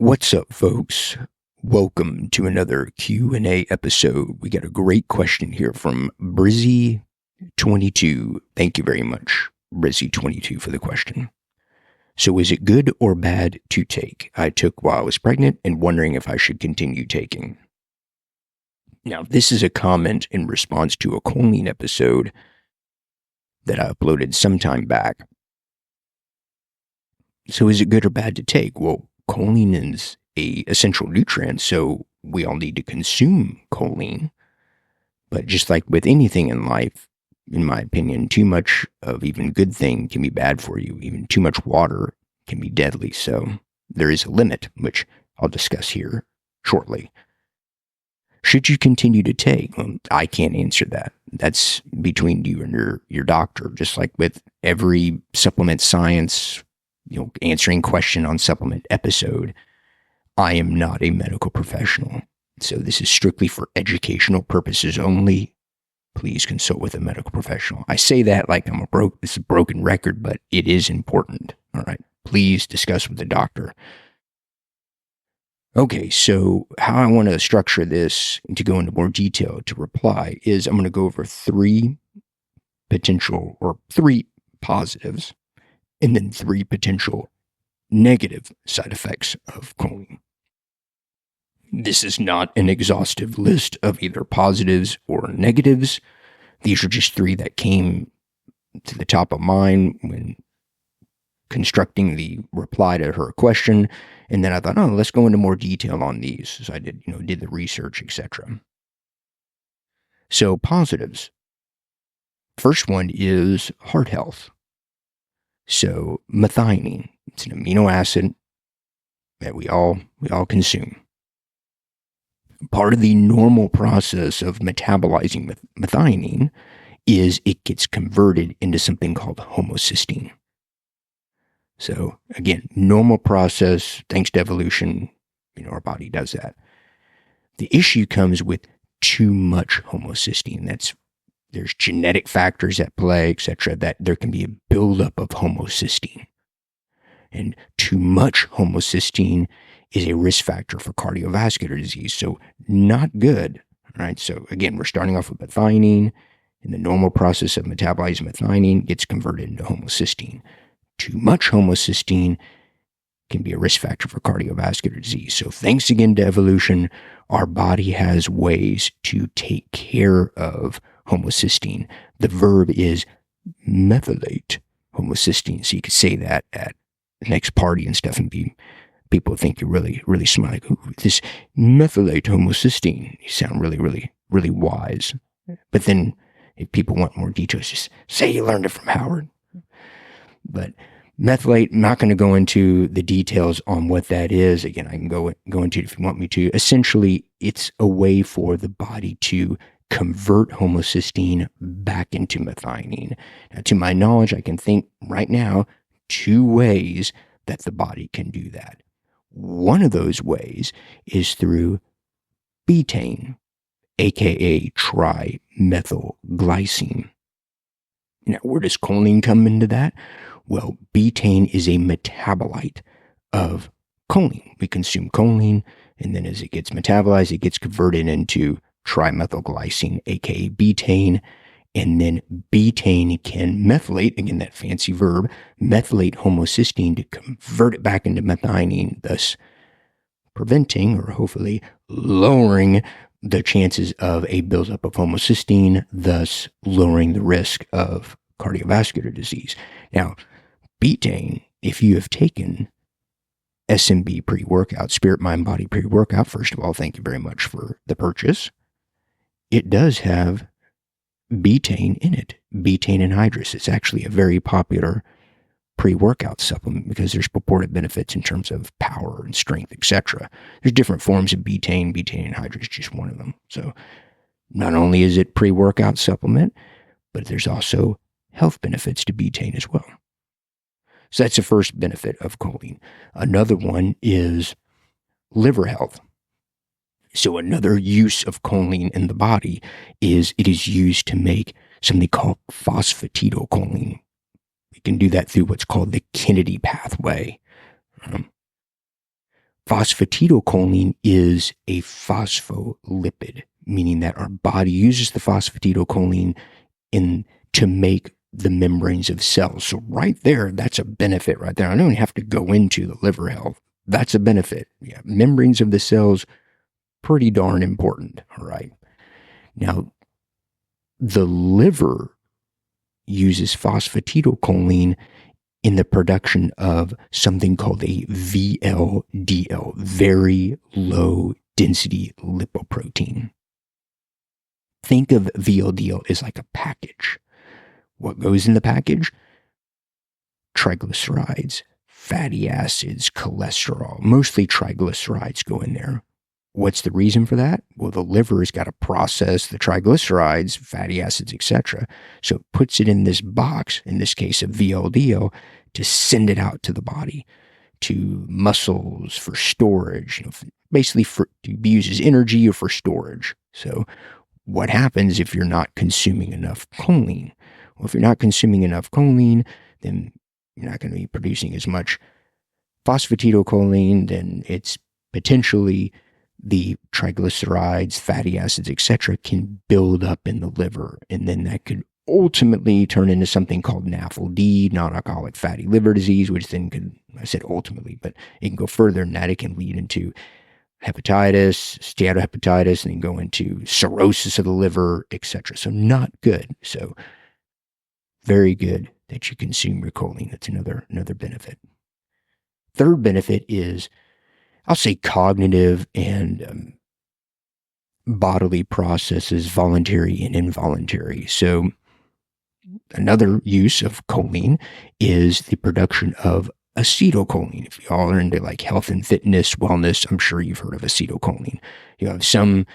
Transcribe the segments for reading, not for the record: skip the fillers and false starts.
What's up, folks? Welcome to another Q&A episode. We got a great question here from Brizzy22. Thank you very much, Brizzy22, for the question. So is it good or bad to take? I took while I was pregnant and wondering if I should continue taking. Now, this is a comment in response to a choline episode that I uploaded some time back. So is it good or bad to take? Well, choline is a essential nutrient, so we all need to consume choline. But just like with anything in life, in my opinion, too much of even good thing can be bad for you. Even too much water can be deadly. So there is a limit, which I'll discuss here shortly. Should you continue to take? Well, I can't answer that. That's between you and your doctor. Just like with every supplement science, answering question on supplement episode, I am not a medical professional. So this is strictly for educational purposes only. Please consult with a medical professional. I say that like this is a broken record, but it is important. All right. Please discuss with the doctor. Okay, so how I want to structure this to go into more detail to reply is I'm going to go over three positives and then three potential negative side effects of choline. This is not an exhaustive list of either positives or negatives. These are just three that came to the top of mind when constructing the reply to her question. And then I thought, let's go into more detail on these. So I did the research, etc. So positives. First one is heart health. So methionine, it's an amino acid that we all consume. Part of the normal process of metabolizing methionine is it gets converted into something called homocysteine. So again, normal process, thanks to evolution, our body does that. The issue comes with too much homocysteine. There's genetic factors at play, etc., that there can be a buildup of homocysteine. And too much homocysteine is a risk factor for cardiovascular disease. So not good, right? So again, we're starting off with methionine, and the normal process of metabolizing methionine gets converted into homocysteine. Too much homocysteine can be a risk factor for cardiovascular disease. So thanks again to evolution, our body has ways to take care of homocysteine. The verb is methylate homocysteine. So you could say that at the next party and stuff and people think you're really, really smart. Like, ooh, this methylate homocysteine. You sound really, really, really wise. But then if people want more details, just say you learned it from Howard. But methylate, I'm not going to go into the details on what that is. Again, I can go into it if you want me to. Essentially, it's a way for the body to convert homocysteine back into methionine. Now, to my knowledge, I can think right now two ways that the body can do that. One of those ways is through betaine, aka trimethylglycine. Now, where does choline come into that? Well, betaine is a metabolite of choline. We consume choline, and then as it gets metabolized, it gets converted into trimethylglycine, aka betaine, and then betaine can methylate, again, that fancy verb, methylate homocysteine to convert it back into methionine, thus preventing or hopefully lowering the chances of a buildup of homocysteine, thus lowering the risk of cardiovascular disease. Now, betaine, if you have taken SMB pre-workout, Spirit, Mind, Body pre-workout, first of all, thank you very much for the purchase. It does have betaine in it, betaine anhydrous. It's actually a very popular pre-workout supplement because there's purported benefits in terms of power and strength, etc. There's different forms of betaine. Betaine anhydrous is just one of them. So not only is it pre-workout supplement, but there's also health benefits to betaine as well. So that's the first benefit of choline. Another one is liver health. So another use of choline in the body is it is used to make something called phosphatidylcholine. We can do that through what's called the Kennedy pathway. Phosphatidylcholine is a phospholipid, meaning that our body uses the phosphatidylcholine to make the membranes of cells. So right there, that's a benefit right there. I don't even have to go into the liver health. That's a benefit. Yeah, membranes of the cells, pretty darn important. All right. Now, the liver uses phosphatidylcholine in the production of something called a VLDL, very low density lipoprotein. Think of VLDL as like a package. What goes in the package? Triglycerides, fatty acids, cholesterol. Mostly triglycerides go in there. What's the reason for that? Well, the liver has got to process the triglycerides, fatty acids, etc. So it puts it in this box, in this case of VLDL, to send it out to the body, to muscles for storage, basically to be used as energy or for storage. So what happens if you're not consuming enough choline? Well, if you're not consuming enough choline, then you're not going to be producing as much phosphatidylcholine, then it's potentially the triglycerides, fatty acids, etc., can build up in the liver, and then that could ultimately turn into something called NAFLD, non-alcoholic fatty liver disease, which then could, I said ultimately, but it can go further than that. It can lead into hepatitis, steatohepatitis, and then go into cirrhosis of the liver, etc. So not good. So very good that you consume your choline. That's another benefit. Third benefit is, I'll say, cognitive and bodily processes, voluntary and involuntary. So another use of choline is the production of acetylcholine. If you all are into like health and fitness, wellness, I'm sure you've heard of acetylcholine. You have some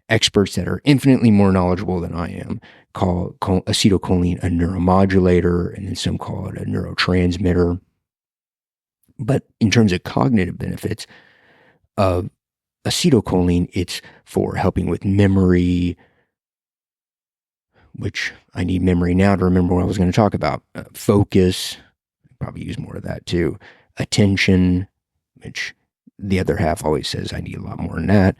experts that are infinitely more knowledgeable than I am call acetylcholine a neuromodulator, and then some call it a neurotransmitter. But in terms of cognitive benefits of acetylcholine, it's for helping with memory, which I need memory now to remember what I was going to talk about. Focus, probably use more of that too. Attention, which the other half always says I need a lot more than that.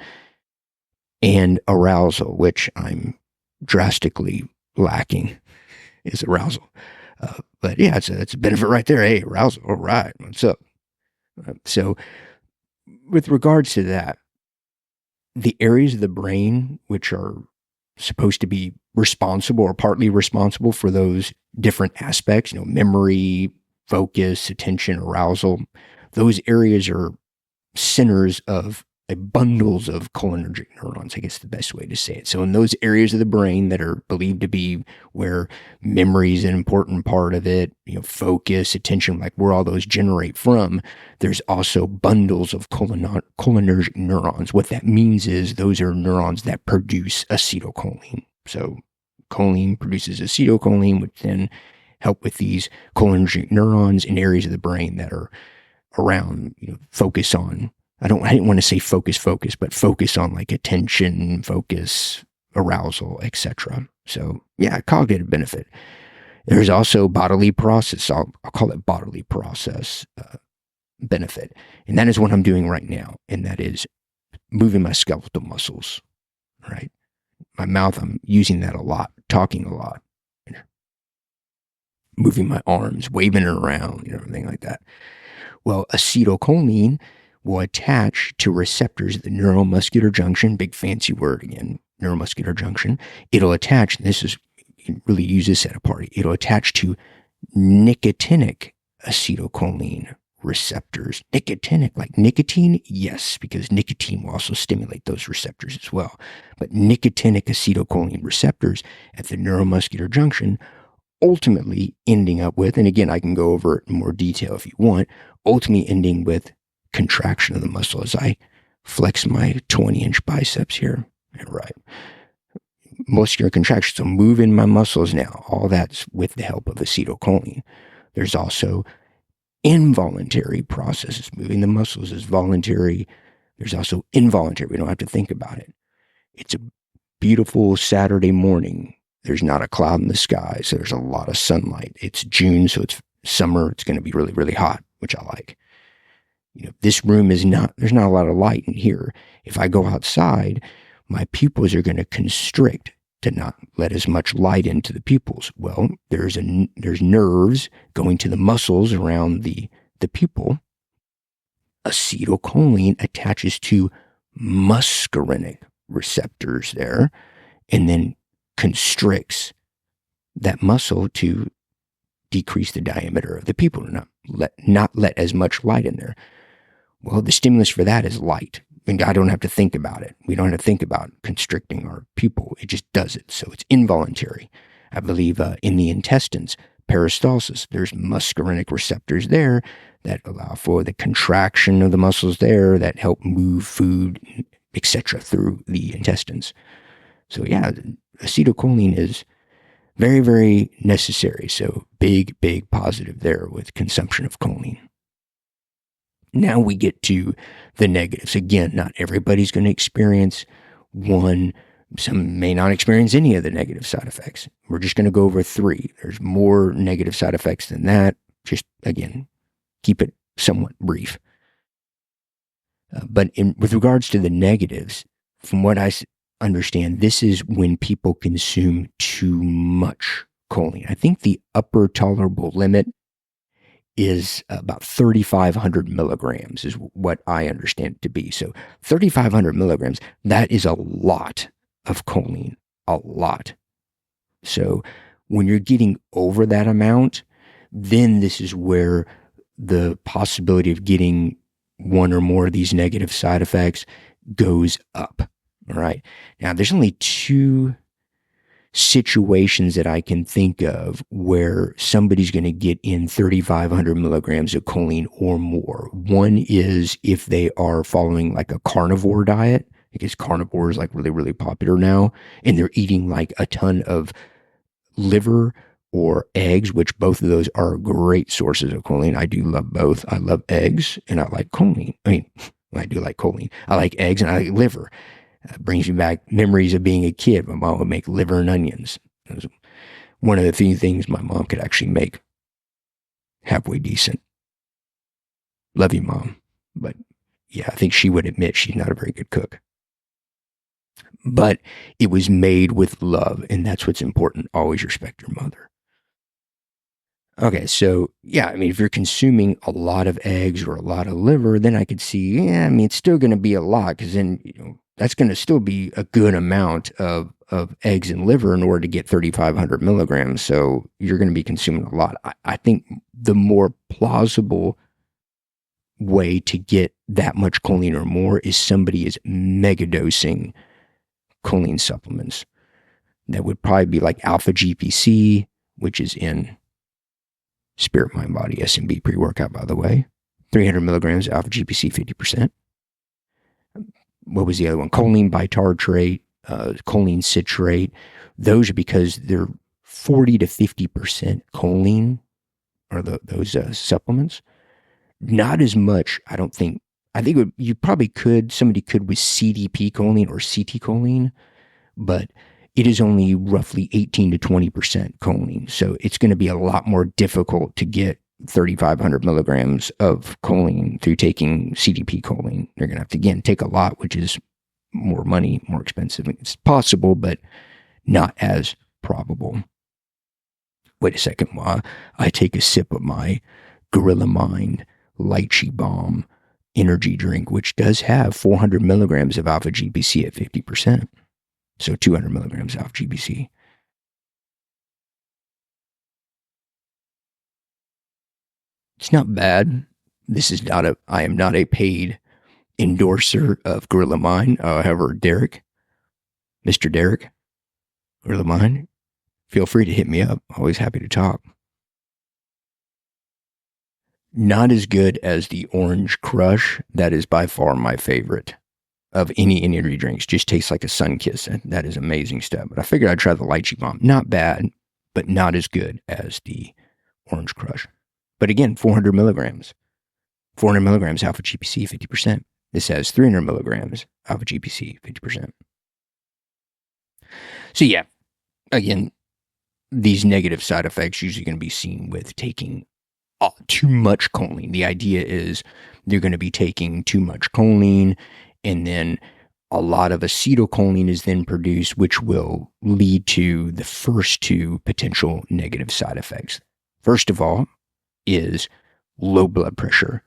And arousal, which I'm drastically lacking, is arousal. But yeah, it's a benefit right there. Hey, arousal, all right, what's up? So with regards to that, the areas of the brain which are supposed to be responsible or partly responsible for those different aspects, memory, focus, attention, arousal, those areas are centers of bundles of cholinergic neurons, I guess the best way to say it. So in those areas of the brain that are believed to be where memory is an important part of it, focus, attention, like where all those generate from, there's also bundles of cholinergic neurons. What that means is those are neurons that produce acetylcholine. So choline produces acetylcholine, which then help with these cholinergic neurons in areas of the brain that are around, focus on, I didn't want to say focus, but focus on like attention, focus, arousal, etc. So yeah, cognitive benefit. There's also bodily process. I'll call it bodily process benefit. And that is what I'm doing right now. And that is moving my skeletal muscles, right? My mouth, I'm using that a lot, talking a lot, moving my arms, waving it around, everything like that. Well, acetylcholine will attach to receptors at the neuromuscular junction, big fancy word again, neuromuscular junction. It'll attach, and this is, you can really use this at a party, it'll attach to nicotinic acetylcholine receptors. Nicotinic, like nicotine? Yes, because nicotine will also stimulate those receptors as well. But nicotinic acetylcholine receptors at the neuromuscular junction ultimately ending up with, and again, I can go over it in more detail if you want, ultimately ending with contraction of the muscle as I flex my 20-inch biceps here. Right. Muscular contraction. So moving my muscles now, all that's with the help of acetylcholine. There's also involuntary processes. Moving the muscles is voluntary. There's also involuntary. We don't have to think about it. It's a beautiful Saturday morning. There's not a cloud in the sky, so there's a lot of sunlight. It's June, so it's summer. It's going to be really, really hot, which I like. This room is not, there's not a lot of light in here. If I go outside, my pupils are going to constrict to not let as much light into the pupils. Well, there's nerves going to the muscles around the pupil. Acetylcholine attaches to muscarinic receptors there and then constricts that muscle to decrease the diameter of the pupil, to not let as much light in there. Well, the stimulus for that is light. And I don't have to think about it. We don't have to think about constricting our pupil. It just does it. So it's involuntary. I believe in the intestines, peristalsis, there's muscarinic receptors there that allow for the contraction of the muscles there that help move food, etc., through the intestines. So yeah, acetylcholine is very, very necessary. So big positive there with consumption of choline. Now we get to the negatives. Again, not everybody's going to experience one. Some may not experience any of the negative side effects. We're just going to go over 3. There's more negative side effects than that. Just, again, keep it somewhat brief. But with regards to the negatives, from what I understand, this is when people consume too much choline. I think the upper tolerable limit is about 3,500 milligrams is what I understand it to be. So 3,500 milligrams, that is a lot of choline, a lot. So when you're getting over that amount, then this is where the possibility of getting one or more of these negative side effects goes up. All right. Now, there's only 2 situations that I can think of where somebody's going to get in 3,500 milligrams of choline or more. One is if they are following like a carnivore diet, because carnivore is like really, really popular now, and they're eating like a ton of liver or eggs, which both of those are great sources of choline. I do love both. I love eggs and I like choline. I do like choline. I like eggs and I like liver. Brings me back memories of being a kid. My mom would make liver and onions. It was one of the few things my mom could actually make halfway decent. Love you, Mom. But yeah, I think she would admit she's not a very good cook. But it was made with love, and that's what's important. Always respect your mother. Okay, so yeah, if you're consuming a lot of eggs or a lot of liver, then I could see, it's still going to be a lot because then, that's going to still be a good amount of eggs and liver in order to get 3,500 milligrams. So you're going to be consuming a lot. I think the more plausible way to get that much choline or more is somebody is megadosing choline supplements. That would probably be like alpha GPC, which is in Spirit, Mind, Body, SMB pre-workout, by the way. 300 milligrams alpha GPC, 50%. What was the other one? Choline bitartrate, choline citrate. Those are because they're 40 to 50% choline, are those supplements. Not as much, I don't think. I think you probably could, somebody could with CDP choline or CT choline, but it is only roughly 18 to 20% choline. So it's going to be a lot more difficult to get 3,500 milligrams of choline through taking CDP choline. You're going to have to, again, take a lot, which is more money, more expensive. It's possible, but not as probable. Wait a second while I take a sip of my Gorilla Mind Lychee Balm energy drink, which does have 400 milligrams of alpha GPC at 50%. So 200 milligrams alpha GPC. It's not bad. I am not a paid endorser of Gorilla Mind. However, Mr. Derek, Gorilla Mind, feel free to hit me up. Always happy to talk. Not as good as the Orange Crush. That is by far my favorite of any energy drinks. Just tastes like a sun kiss. That is amazing stuff. But I figured I'd try the Lychee Balm. Not bad, but not as good as the Orange Crush. But again, 400 milligrams. 400 milligrams alpha GPC, 50%. This has 300 milligrams alpha GPC, 50%. So yeah, again, these negative side effects usually going to be seen with taking too much choline. The idea is you're going to be taking too much choline, and then a lot of acetylcholine is then produced, which will lead to the first two potential negative side effects. First of all is low blood pressure,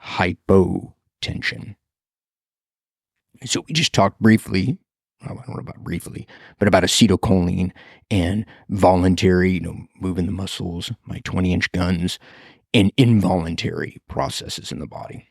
hypotension. So we just talked briefly, well, I don't know about briefly, but about acetylcholine and voluntary, moving the muscles, my 20-inch guns, and involuntary processes in the body.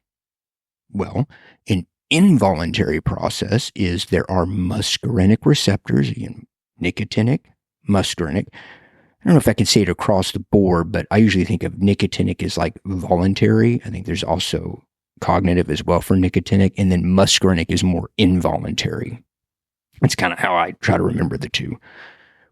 Well, an involuntary process is there are muscarinic receptors, again, nicotinic, muscarinic. I don't know if I can say it across the board, but I usually think of nicotinic as like voluntary. I think there's also cognitive as well for nicotinic, and then muscarinic is more involuntary. That's kind of how I try to remember the two.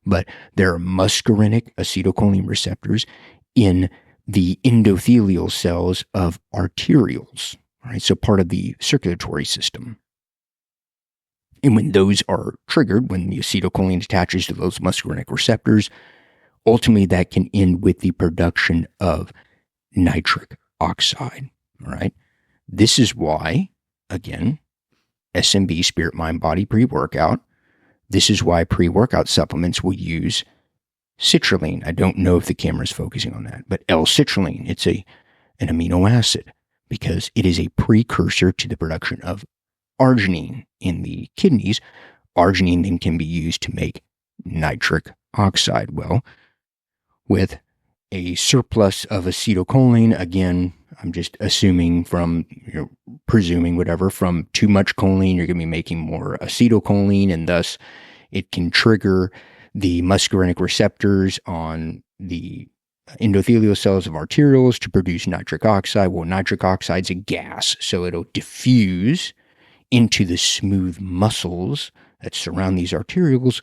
But there are muscarinic acetylcholine receptors in the endothelial cells of arterioles, right? So part of the circulatory system. And when those are triggered, when the acetylcholine attaches to those muscarinic receptors, ultimately that can end with the production of nitric oxide, all right? This is why, again, SMB, Spirit, Mind, Body pre-workout, this is why pre-workout supplements will use citrulline. I don't know if the camera is focusing on that, but L-citrulline, it's an amino acid because it is a precursor to the production of arginine in the kidneys. Arginine then can be used to make nitric oxide. Well, with a surplus of acetylcholine, again, I'm just assuming from, presuming whatever, from too much choline, you're going to be making more acetylcholine, and thus it can trigger the muscarinic receptors on the endothelial cells of arterioles to produce nitric oxide. Well, nitric oxide's a gas, so it'll diffuse into the smooth muscles that surround these arterioles.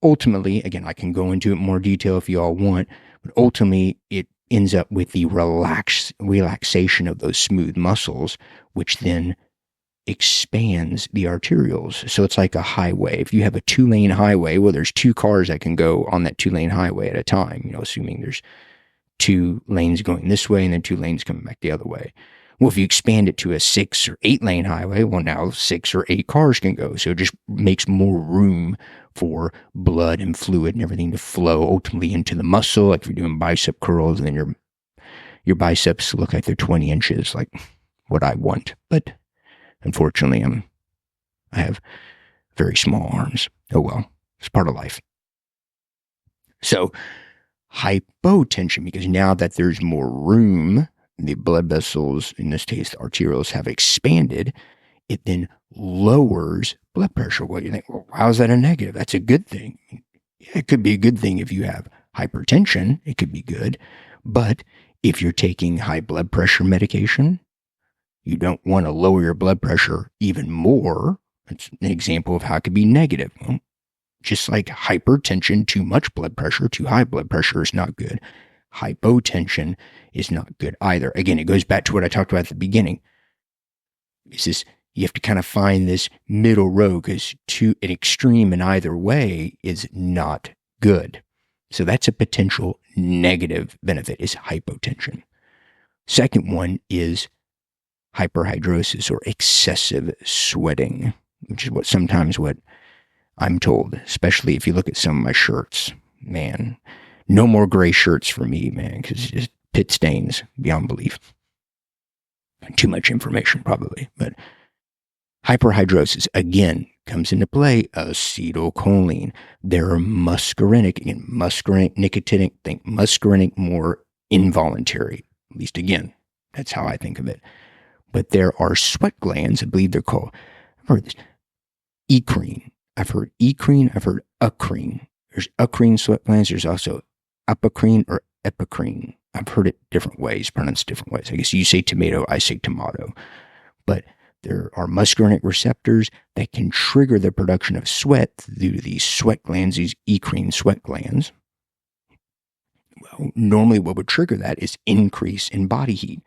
Ultimately, again, I can go into it in more detail if you all want, but ultimately it ends up with the relaxation of those smooth muscles, which then expands the arterioles. So it's like a highway. If you have a 2-lane highway, well, there's 2 cars that can go on that 2-lane highway at a time, assuming there's 2 lanes going this way and then 2 lanes coming back the other way. Well, if you expand it to a 6 or 8-lane highway, well, now 6 or 8 cars can go. So it just makes more room for blood and fluid and everything to flow ultimately into the muscle. Like if you're doing bicep curls, and then your biceps look like they're 20 inches, like what I want. But unfortunately, I have very small arms. Oh well, it's part of life. So hypotension, because now that there's more room, the blood vessels, in this case the arterioles, have expanded, it then lowers blood pressure. Well, you think, well, how is that a negative? That's a good thing. Yeah, it could be a good thing if you have hypertension. It could be good. But if you're taking high blood pressure medication, you don't want to lower your blood pressure even more. It's an example of how it could be negative. Well, just like hypertension, too much blood pressure, too high blood pressure is not good. Hypotension is not good either. Again, it goes back to what I talked about at the beginning. You have to kind of find this middle road, because an extreme in either way is not good. So that's a potential negative benefit, is hypotension. Second one is hyperhidrosis, or excessive sweating, which is what I'm told, especially if you look at some of my shirts. Man, no more gray shirts for me, man, because it's just pit stains beyond belief. Too much information, probably. But hyperhidrosis, again, comes into play. Acetylcholine. There are muscarinic, again, nicotinic, think muscarinic, more involuntary. At least, again, that's how I think of it. But there are sweat glands, I believe they're called, I've heard this, eccrine. I've heard eccrine, I've heard acrine. There's acrine sweat glands, there's also apocrine or epicrine. I've heard it different ways, pronounced different ways. I guess you say tomato, I say tomato. But there are muscarinic receptors that can trigger the production of sweat due to these sweat glands, these eccrine sweat glands. Well, normally what would trigger that is increase in body heat.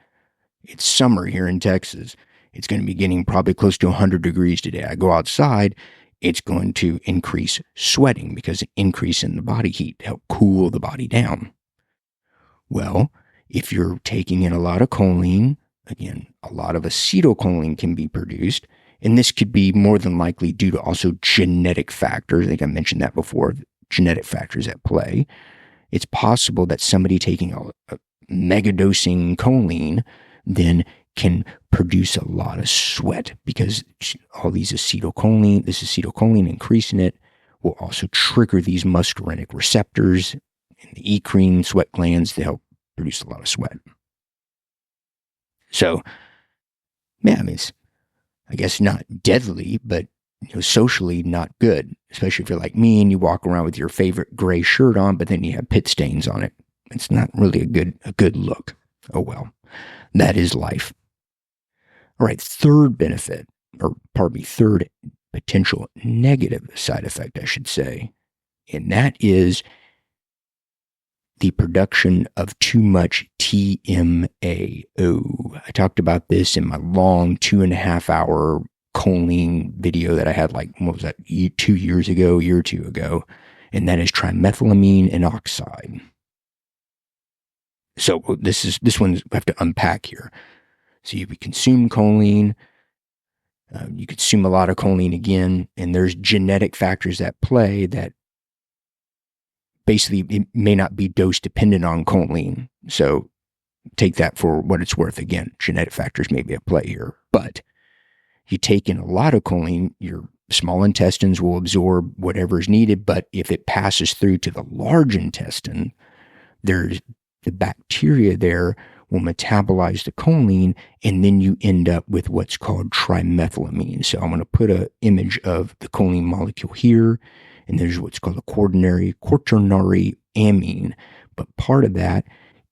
It's summer here in Texas. It's going to be getting probably close to 100 degrees today. I go outside, it's going to increase sweating because an increase in the body heat to help cool the body down. Well, If you're taking in a lot of choline, again, a lot of acetylcholine can be produced. And this could be more than likely due to also genetic factors. I think I mentioned that before, genetic factors at play. It's possible that somebody taking a megadosing choline then can produce a lot of sweat because all this acetylcholine increasing it will also trigger these muscarinic receptors in the eccrine sweat glands to help produce a lot of sweat. So, yeah, I mean, it's, I guess, not deadly, but socially not good, especially if you're like me and you walk around with your favorite gray shirt on, but then you have pit stains on it. It's not really a good look. Oh well, that is life. All right, third potential negative side effect, I should say, and that is the production of too much TMA. Oh, I talked about this in my long 2.5 hour choline video that I had, like, what was that, 2 years ago, a year or two ago, and that is trimethylamine and oxide. So this one we have to unpack here. So you consume choline, you consume a lot of choline again, and there's genetic factors at play that basically it may not be dose dependent on choline. So take that for what it's worth. Again, genetic factors may be at play here, but you take in a lot of choline, your small intestines will absorb whatever is needed. But if it passes through to the large intestine, there's the bacteria there will metabolize the choline, and then you end up with what's called trimethylamine. So I'm going to put an image of the choline molecule here, and there's what's called a quaternary amine. But part of that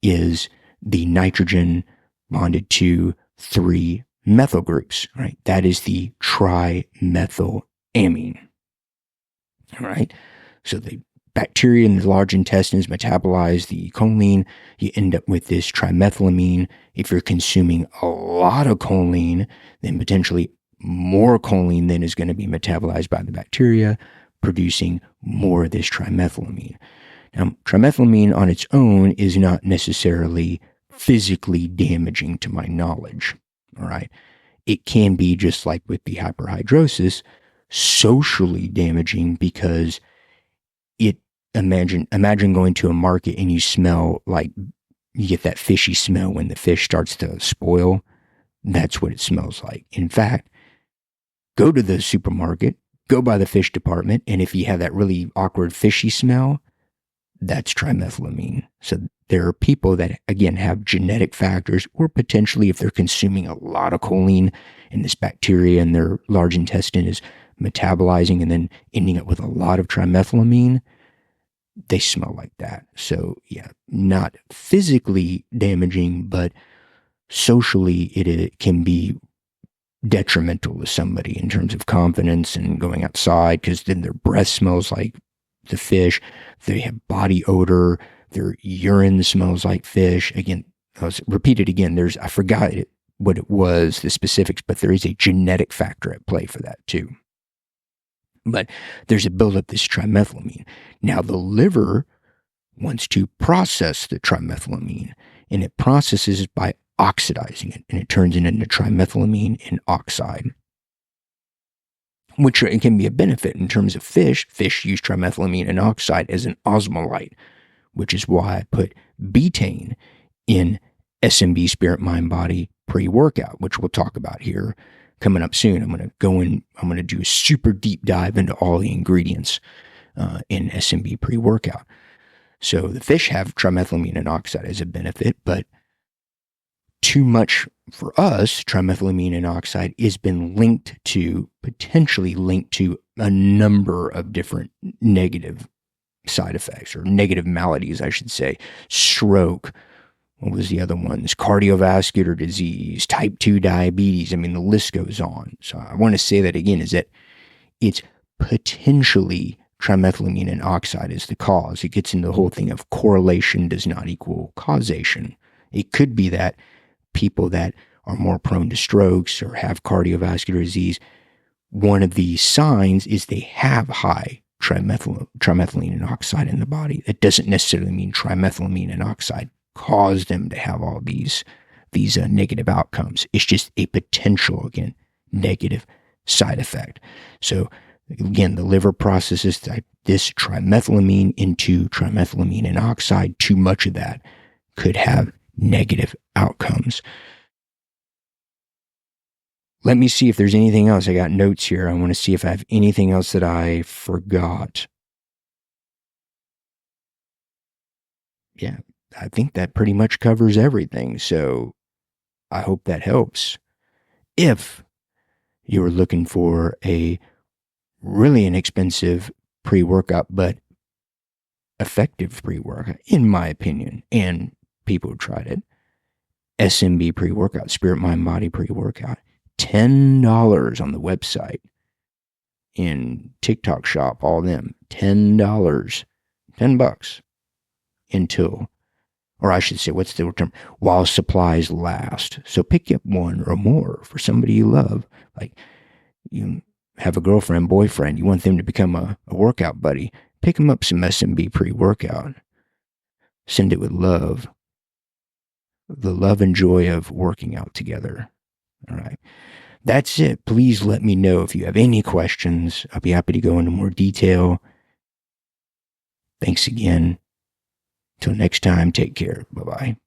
is the nitrogen bonded to 3 methyl groups, right? That is the trimethylamine. All right. So the bacteria in the large intestines metabolize the choline. You end up with this trimethylamine. If you're consuming a lot of choline, then potentially more choline then is going to be metabolized by the bacteria, producing more of this trimethylamine. Now, trimethylamine on its own is not necessarily physically damaging to my knowledge. All right. It can be, just like with the hyperhidrosis, socially damaging, because imagine going to a market and you smell like, you get that fishy smell when the fish starts to spoil. That's what it smells like. In fact, go to the supermarket, go by the fish department, and if you have that really awkward fishy smell, that's trimethylamine. So there are people that, again, have genetic factors, or potentially if they're consuming a lot of choline and this bacteria in their large intestine is metabolizing and then ending up with a lot of trimethylamine, they smell like that. So yeah, not physically damaging, but socially it can be detrimental to somebody in terms of confidence and going outside, because then their breath smells like the fish. They have body odor. Their urine smells like fish. Again, I'll repeat it again. I forgot what it was, the specifics, but there is a genetic factor at play for that too. But there's a buildup of this trimethylamine. Now the liver wants to process the trimethylamine, and it processes it by oxidizing it, and it turns it into trimethylamine and oxide, which it can be a benefit in terms of fish. Fish use trimethylamine and oxide as an osmolyte, which is why I put betaine in SMB Spirit Mind Body pre-workout, which we'll talk about here coming up soon. I'm going to do a super deep dive into all the ingredients in SMB pre-workout. So the fish have trimethylamine and oxide as a benefit, but too much for us, trimethylamine and oxide, has been potentially linked to a number of different negative side effects, or negative maladies, I should say. Stroke. What was the other ones? Cardiovascular disease, type 2 diabetes. I mean, the list goes on. So I want to say that again, is that it's potentially trimethylamine and oxide is the cause. It gets into the whole thing of correlation does not equal causation. It could be that people that are more prone to strokes or have cardiovascular disease, one of the signs is they have high trimethylamine and oxide in the body. That doesn't necessarily mean trimethylamine and oxide cause them to have all these negative outcomes. It's just a potential, again, negative side effect. So again, the liver processes this trimethylamine into trimethylamine oxide. Too much of that could have negative outcomes. Let me see if there's anything else. I got notes here. I want to see if I have anything else that I forgot. Yeah, I think that pretty much covers everything. So I hope that helps. If you were looking for a really inexpensive pre-workout, but effective pre-workout, in my opinion, and people who tried it, SMB pre-workout, Spirit, Mind, Body pre-workout, $10 on the website, in TikTok shop, all them, $10, $10 until, or I should say, what's the term? While supplies last. So pick up one or more for somebody you love. Like, you have a girlfriend, boyfriend, you want them to become a workout buddy, pick them up some SMB pre-workout. Send it with love. The love and joy of working out together. All right. That's it. Please let me know if you have any questions. I'll be happy to go into more detail. Thanks again. Till next time, take care. Bye-bye.